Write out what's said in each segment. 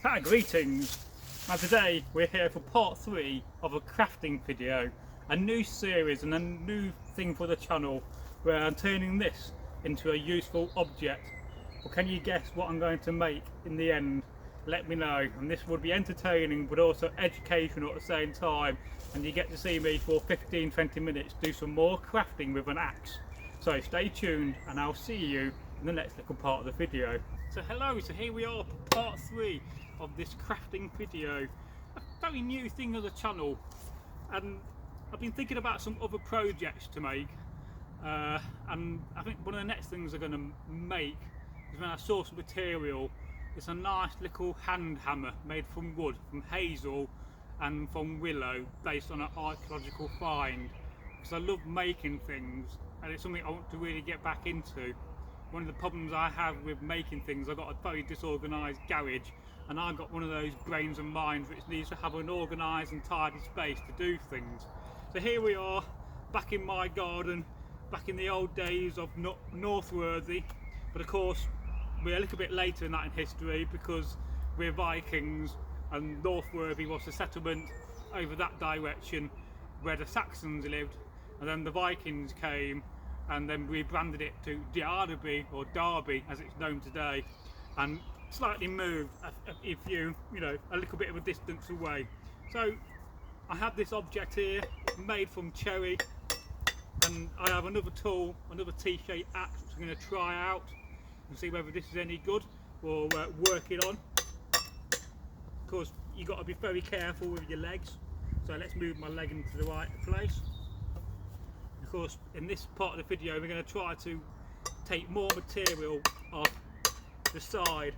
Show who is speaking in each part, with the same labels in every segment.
Speaker 1: Greetings, and today we're here for part 3 of a crafting video, a new series and a new thing for the channel where I'm turning this into a useful object. Well, can you guess what I'm going to make in the end? Let me know, and this would be entertaining but also educational at the same time, and you get to see me for 15-20 minutes do some more crafting with an axe. So stay tuned and I'll see you in the next little part of the video. So hello, so here we are for part 3 of this crafting video, a very new thing on the channel, and I've been thinking about some other projects to make, and I think one of the next things I'm going to make is when I source material. It's a nice little hand hammer made from wood, from hazel and from willow, based on an archaeological find, because I love making things and it's something I want to really get back into. One of the problems I have with making things, I've got a very disorganised garage, and I've got one of those brains and minds which needs to have an organised and tidy space to do things. So here we are, back in my garden, back in the old days of Northworthy, but of course we're a little bit later in that in history because we're Vikings, and Northworthy was the settlement over that direction where the Saxons lived, and then the Vikings came and then rebranded it to Derby, or Derby as it's known today, and slightly moved if you know, a little bit of a distance away. So I have this object here made from cherry, and I have another tool, another T-shaped axe, which I'm going to try out and see whether this is any good or work it on. Of course, you've got to be very careful with your legs, so let's move my leg into the right place. Of course, in this part of the video we're going to try to take more material off the side,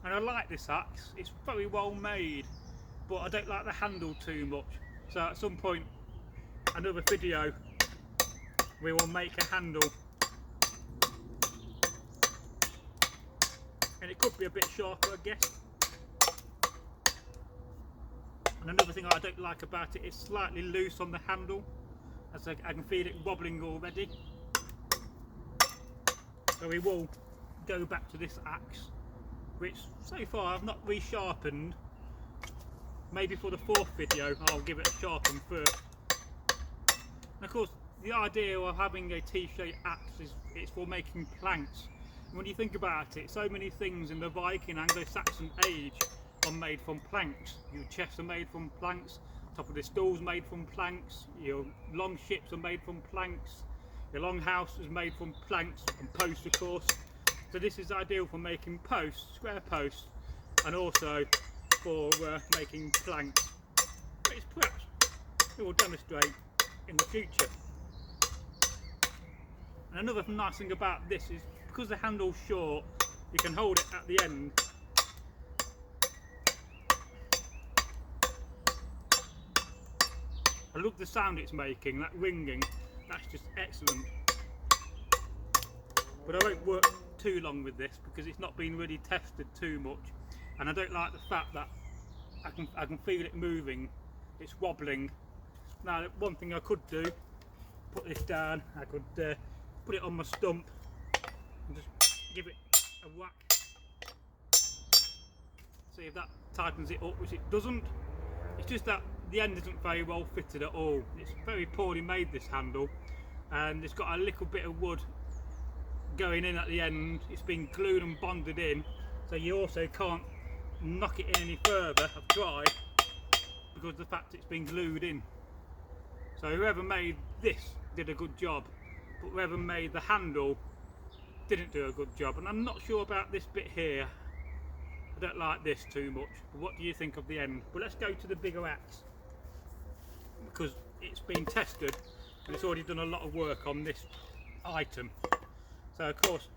Speaker 1: and I like this axe, it's very well made, but I don't like the handle too much, so at some point, another video, we will make a handle, and it could be a bit sharper, I guess. And another thing I don't like about it, it's slightly loose on the handle, as I can feel it wobbling already. So we will go back to this axe, which so far I've not resharpened. Maybe for the 4th video I'll give it a sharpen first. And of course the idea of having a T-shaped axe is it's for making planks. And when you think about it, so many things in the Viking Anglo-Saxon age are made from planks. Your chests are made from planks, top of the stools made from planks, your long ships are made from planks, your long house is made from planks and posts, of course. So this is ideal for making posts, square posts, and also for making planks, which perhaps we will demonstrate in the future. And another nice thing about this is because the handle's short, you can hold it at the end. I love the sound it's making, that ringing, that's just excellent. But I won't work too long with this because it's not been really tested too much, and I don't like the fact that I can feel it moving, it's wobbling. Now one thing I could do, put this down, I could put it on my stump and just give it a whack, see if that tightens it up, which it doesn't. It's just that the end isn't very well fitted at all. It's very poorly made, this handle, and it's got a little bit of wood going in at the end. It's been glued and bonded in, so you also can't knock it in any further. I've tried, because of the fact it's been glued in. So whoever made this did a good job, but whoever made the handle didn't do a good job. And I'm not sure about this bit here. I don't like this too much, but what do you think of the end? But let's go to the bigger axe, because it's been tested and it's already done a lot of work on this item. So of course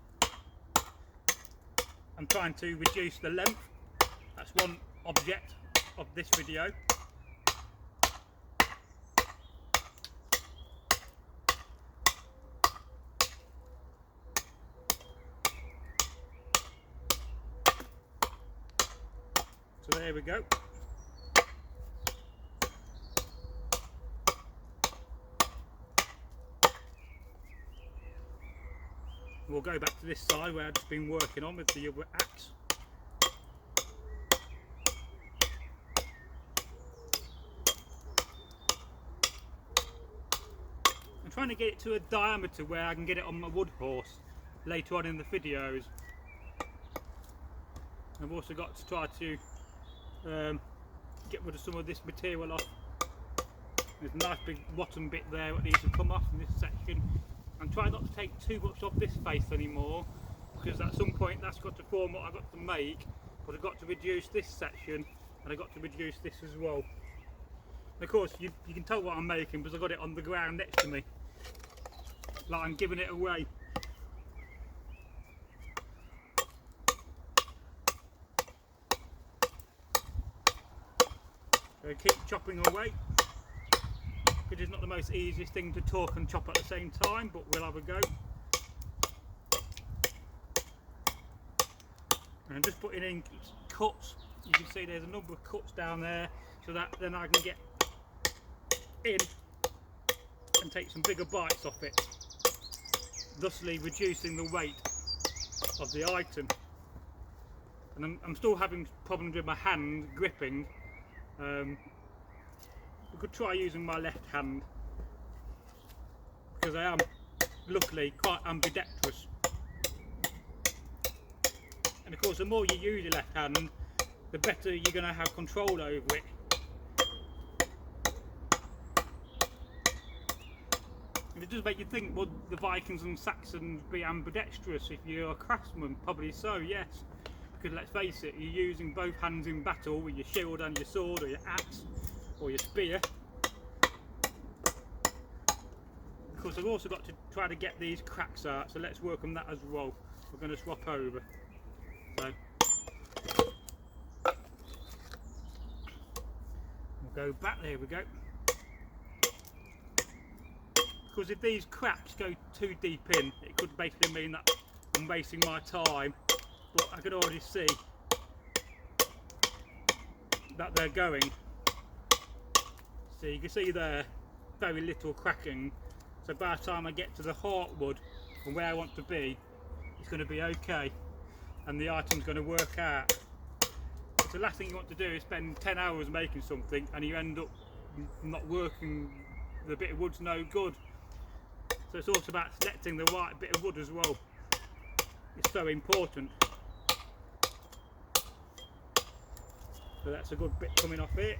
Speaker 1: I'm trying to reduce the length. That's one object of this video. So there we go. We'll go back to this side where I've just been working on with the other axe. trying to get it to a diameter where I can get it on my wood horse later on in the videos. I've also got to try to get rid of some of this material off. There's a nice big bottom bit there that needs to come off in this section. I'm trying not to take too much off this face anymore, because at some point that's got to form what I've got to make, but I've got to reduce this section and I've got to reduce this as well. And of course you can tell what I'm making because I've got it on the ground next to me, like I'm giving it away. So keep chopping away, because it's not the most easiest thing to talk and chop at the same time, but we'll have a go. And I'm just putting in cuts. You can see there's a number of cuts down there, so that then I can get in and take some bigger bites off it, thusly reducing the weight of the item. And I'm still having problems with my hand gripping. I could try using my left hand, because I am luckily quite ambidextrous. And of course the more you use your left hand, the better you're going to have control over it. And it does make you think, would the Vikings and Saxons be ambidextrous if you're a craftsman? Probably so, yes. Because let's face it, you're using both hands in battle with your shield and your sword, or your axe, or your spear. Of course, I've also got to try to get these cracks out, so let's work on that as well. We're going to swap over. So we'll go back, there we go. Because if these cracks go too deep in, it could basically mean that I'm wasting my time, but I can already see that they're going. So you can see there, very little cracking. So by the time I get to the heartwood and where I want to be, it's going to be okay, and the item's going to work out. So the last thing you want to do is spend 10 hours making something and you end up not working, the bit of wood's no good. So it's also about selecting the right bit of wood as well. It's so important. So that's a good bit coming off here.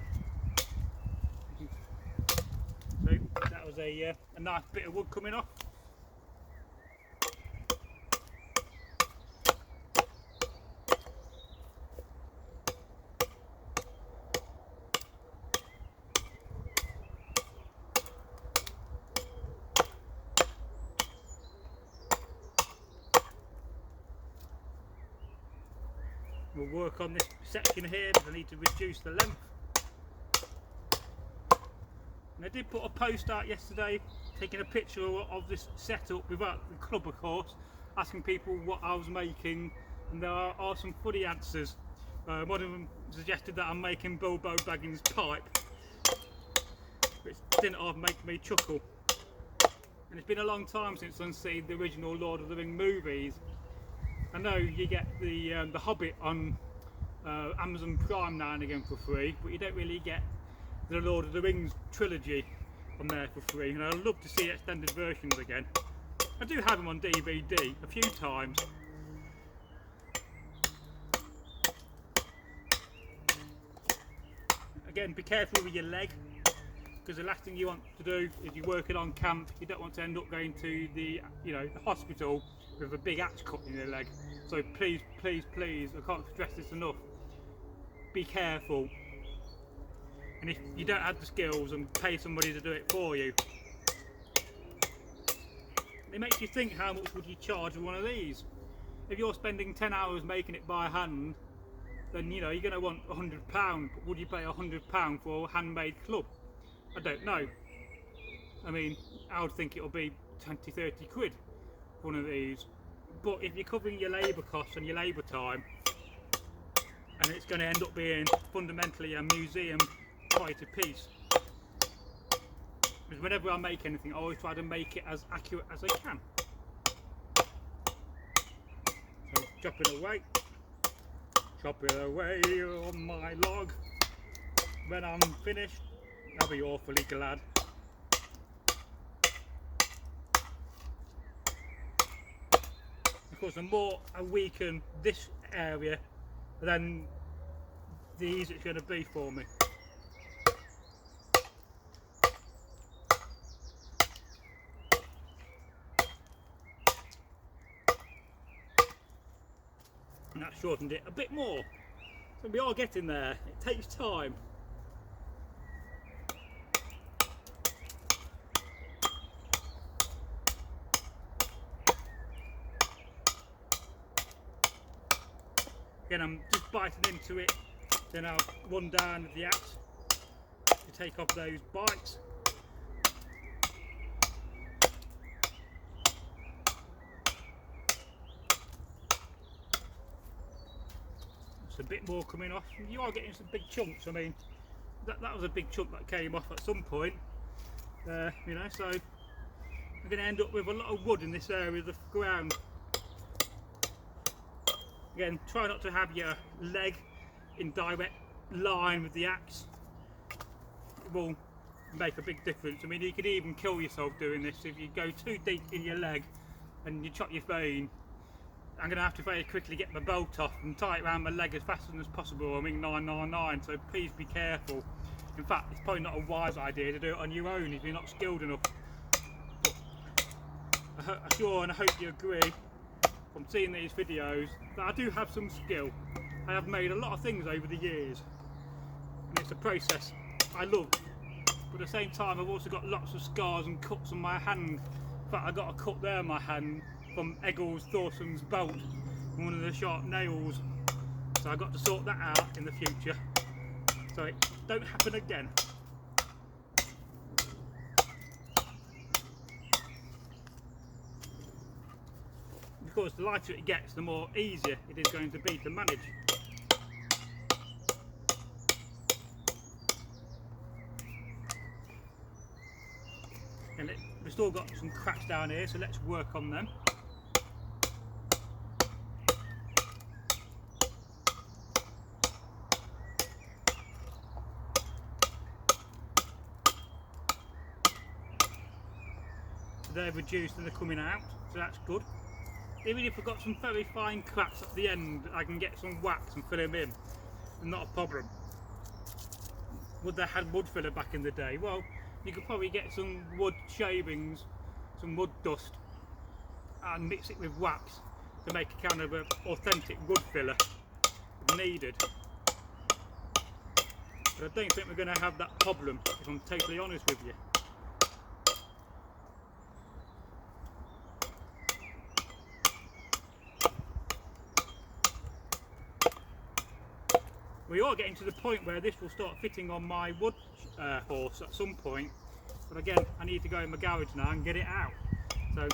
Speaker 1: So that was a nice bit of wood coming off. We'll work on this section here because I need to reduce the length. And I did put a post out yesterday taking a picture of this setup without the club, of course, asking people what I was making, and there are some funny answers. One of them suggested that I'm making Bilbo Baggins' pipe, which didn't half make me chuckle. And it's been a long time since I've seen the original Lord of the Rings movies. I know you get the Hobbit on Amazon Prime now and again for free, but you don't really get the Lord of the Rings trilogy on there for free, and I'd love to see extended versions again. I do have them on DVD a few times. Again, be careful with your leg, because the last thing you want to do is you're working on camp, you don't want to end up going to the the hospital with a big axe cut in your leg. So please, please, please, I can't stress this enough, be careful. And if you don't have the skills, and pay somebody to do it for you. It makes you think, how much would you charge for one of these? If you're spending 10 hours making it by hand, then you're going to want £100, but would you pay £100 for a handmade club? I don't know. I mean, I would think it'll be 20-30 quid for one of these. But if you're covering your labour costs and your labour time, and it's going to end up being fundamentally a museum quite a piece. Because whenever I make anything, I always try to make it as accurate as I can. So chop it away on my log. When I'm finished, I'll be awfully glad. because the more I weaken this area, then the easier it's going to be for me. And that shortened it a bit more. So we are getting there. It takes time. Again, I'm just biting into it, then I'll run down with the axe to take off those bites. Just a bit more coming off. You are getting some big chunks. I mean, that was a big chunk that came off at some point. You know, so I'm going to end up with a lot of wood in this area of the ground. Again, try not to have your leg in direct line with the axe. It will make a big difference. I mean, you could even kill yourself doing this if you go too deep in your leg and you chop your vein. I'm going to have to very quickly get my belt off and tie it around my leg as fast as possible. I mean 999, so please be careful. In fact, it's probably not a wise idea to do it on your own if you're not skilled enough. But I'm sure and I hope you agree from seeing these videos that I do have some skill. I have made a lot of things over the years, and it's a process I love, but at the same time I've also got lots of scars and cuts on my hand. In fact, I got a cut there on my hand from Eggles Thorson's belt from one of the sharp nails, so I've got to sort that out in the future so it don't happen again. Because the lighter it gets, the more easier it is going to be to manage. And we've still got some cracks down here, so let's work on them. So they're reduced and they're coming out, so that's good. Even if I've got some very fine cracks at the end, I can get some wax and fill them in. Not a problem. Would they had wood filler back in the day? Well, you could probably get some wood shavings, some wood dust, and mix it with wax to make a kind of an authentic wood filler if needed. But I don't think we're going to have that problem, if I'm totally honest with you. We are getting to the point where this will start fitting on my wood horse at some point, but again, I need to go in my garage now and get it out. So,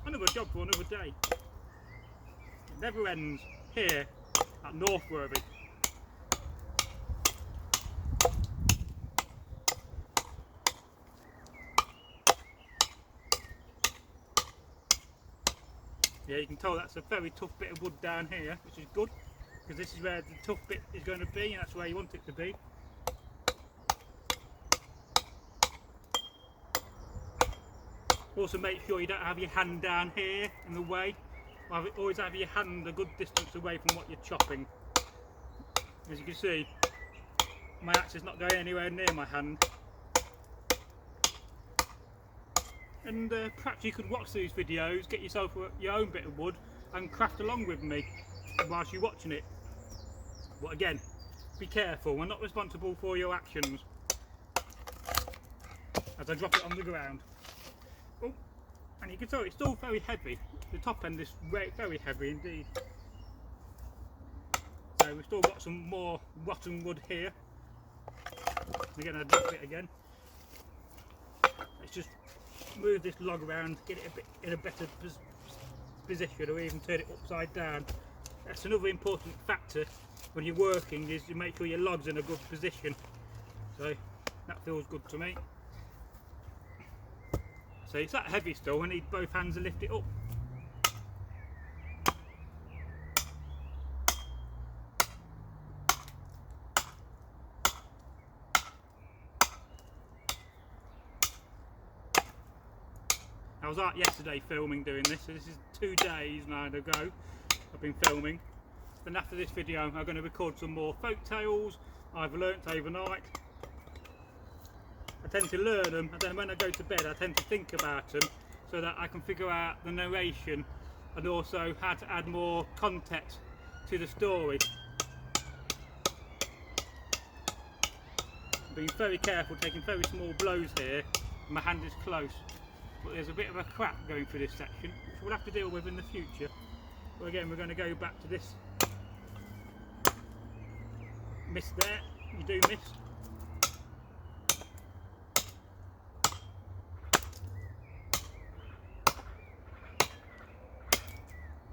Speaker 1: another job for another day. It never ends here at Northworthy. Yeah, you can tell that's a very tough bit of wood down here, which is good, because this is where the tough bit is going to be, and that's where you want it to be. Also make sure you don't have your hand down here in the way. Always have your hand a good distance away from what you're chopping. As you can see, my axe is not going anywhere near my hand. And perhaps you could watch these videos, get yourself your own bit of wood and craft along with me whilst you're watching it. But again, be careful, we're not responsible for your actions. As I drop it on the ground. Oh, and you can tell it's still very heavy. The top end is very heavy indeed. So we've still got some more rotten wood here. Again, I drop it again. Let's just move this log around, get it a bit in a better position, or even turn it upside down. That's another important factor when you're working, is to make sure your log's in a good position. So that feels good to me. So it's that heavy still, I need both hands to lift it up. I was out yesterday filming doing this, so this is 2 days now ago I've been filming. Then after this video I'm going to record some more folk tales I've learnt overnight. I tend to learn them, and then when I go to bed I tend to think about them so that I can figure out the narration and also how to add more context to the story. I'm being very careful, taking very small blows here. My hand is close, but there's a bit of a crack going through this section, which we'll have to deal with in the future. But again, we're going to go back to this. Miss there, you do miss.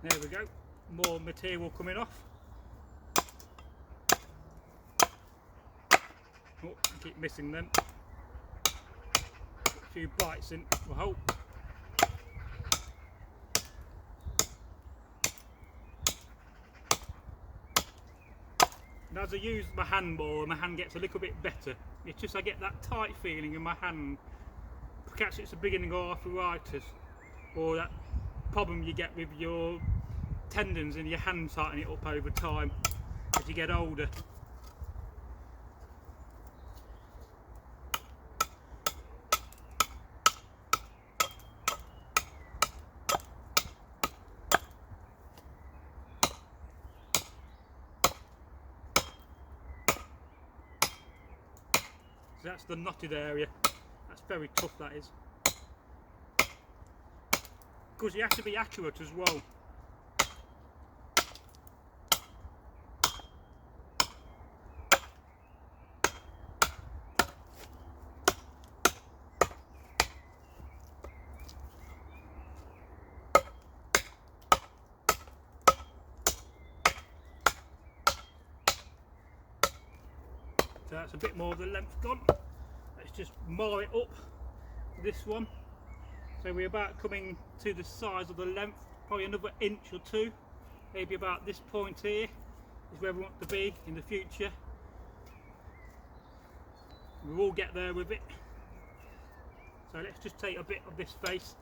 Speaker 1: There we go, more material coming off. Oh, I keep missing them. A few bites in, I hope. And as I use my hand more, my hand gets a little bit better. It's just I get that tight feeling in my hand. Perhaps it's the beginning of arthritis, or that problem you get with your tendons in your hand tightening it up over time as you get older. So that's the knotted area. That's very tough, that is. Because you have to be accurate as well. So that's a bit more of the length gone. Let's just mar it up with this one. So we're about coming to the size of the length, probably another inch or two, maybe about this point here is where we want to be in the future. We will get there with it. So let's just take a bit of this face.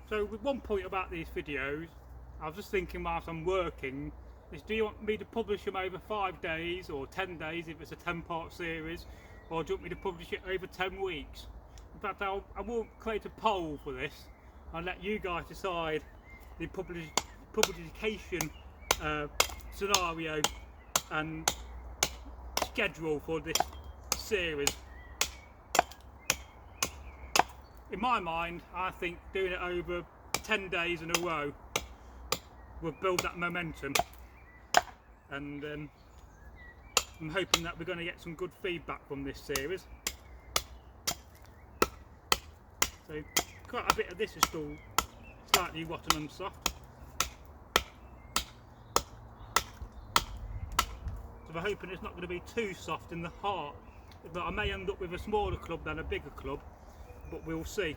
Speaker 1: So with one point about these videos, I was just thinking whilst I'm working, is do you want me to publish them over 5 days or 10 days if it's a 10-part series, or do you want me to publish it over 10 weeks? In fact, I will create a poll for this and let you guys decide the publication scenario and schedule for this series. In my mind, I think doing it over 10 days in a row will build that momentum, and I'm hoping that we're going to get some good feedback from this series. So quite a bit of this is still slightly rotten and soft. So we're hoping it's not going to be too soft in the heart, but I may end up with a smaller club than a bigger club, but we'll see.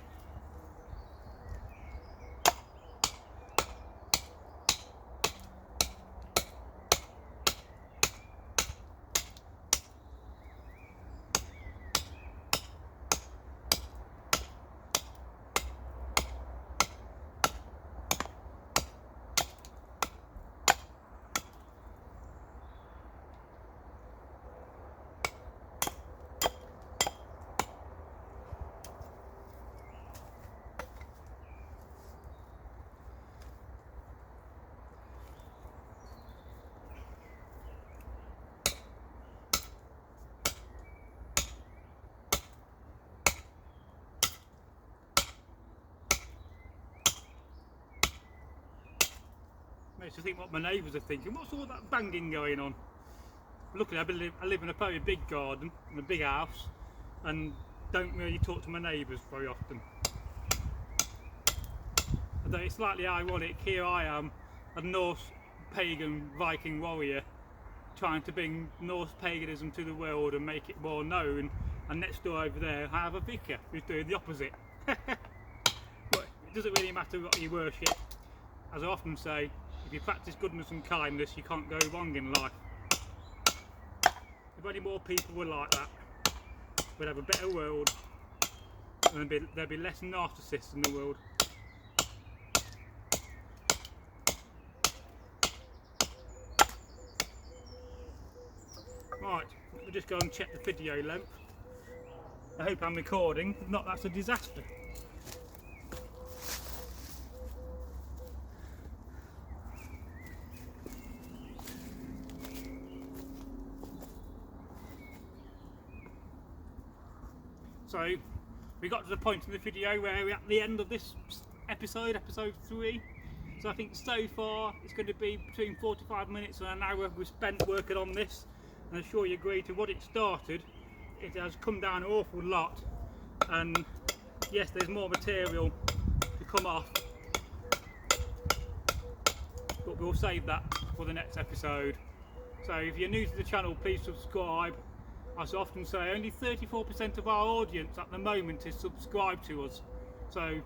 Speaker 1: Makes you think what my neighbours are thinking. What's all that banging going on? Luckily, I live in a very big garden, in a big house, and don't really talk to my neighbours very often. Although it's slightly ironic, here I am, a Norse pagan Viking warrior, trying to bring Norse paganism to the world and make it more known, and next door over there I have a vicar who's doing the opposite. But it doesn't really matter what you worship. As I often say, if you practice goodness and kindness, you can't go wrong in life. If any more people were like that, we'd have a better world, and there'd be less narcissists in the world. Right, let me just go and check the video length. I hope I'm recording, if not that's a disaster. So, we got to the point in the video where we're at the end of this episode 3. So I think so far it's going to be between 45 minutes and an hour we've spent working on this. And I'm sure you agree, to what it started, it has come down an awful lot. And yes, there's more material to come off, but we'll save that for the next episode. So if you're new to the channel, please subscribe. As I often say, only 34% of our audience at the moment is subscribed to us. So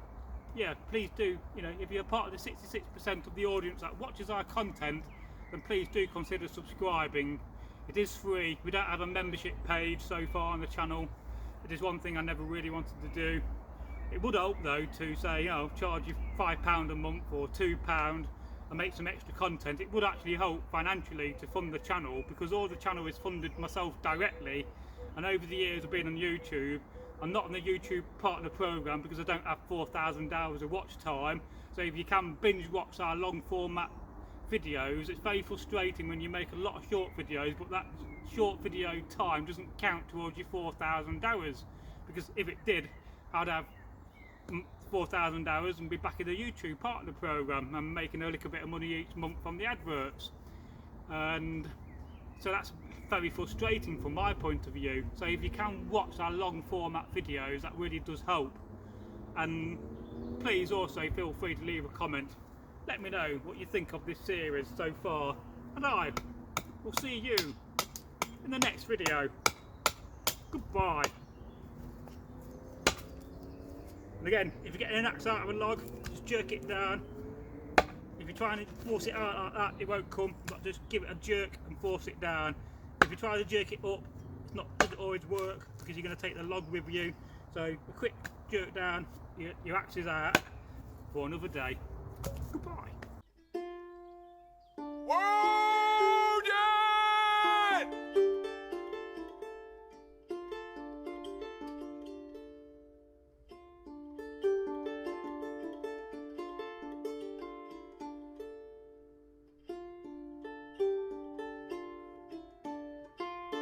Speaker 1: yeah, please do, if you're part of the 66% of the audience that watches our content, then please do consider subscribing. It is free. We don't have a membership page so far on the channel. It is one thing I never really wanted to do. It would help though to say, charge you £5 a month or £2 and make some extra content. It would actually help financially to fund the channel, because all the channel is funded myself directly, and over the years of being on YouTube, I'm not on the YouTube partner program because I don't have 4,000 hours of watch time. So if you can binge watch our long format videos, it's very frustrating when you make a lot of short videos, but that short video time doesn't count towards your 4,000 hours, because if it did, I'd have 4,000 hours and be back in the YouTube partner program and making a little bit of money each month from the adverts. And so that's very frustrating from my point of view. So if you can watch our long format videos, that really does help. And please also feel free to leave a comment. Let me know what you think of this series so far, and I will see you in the next video. Goodbye. And again, if you get an axe out of a log, just jerk it down. If you're trying to force it out like that, it won't come. But just give it a jerk and force it down. If you try to jerk it up, doesn't always work, because you're going to take the log with you. So a quick jerk down, your axe is out for another day. Goodbye.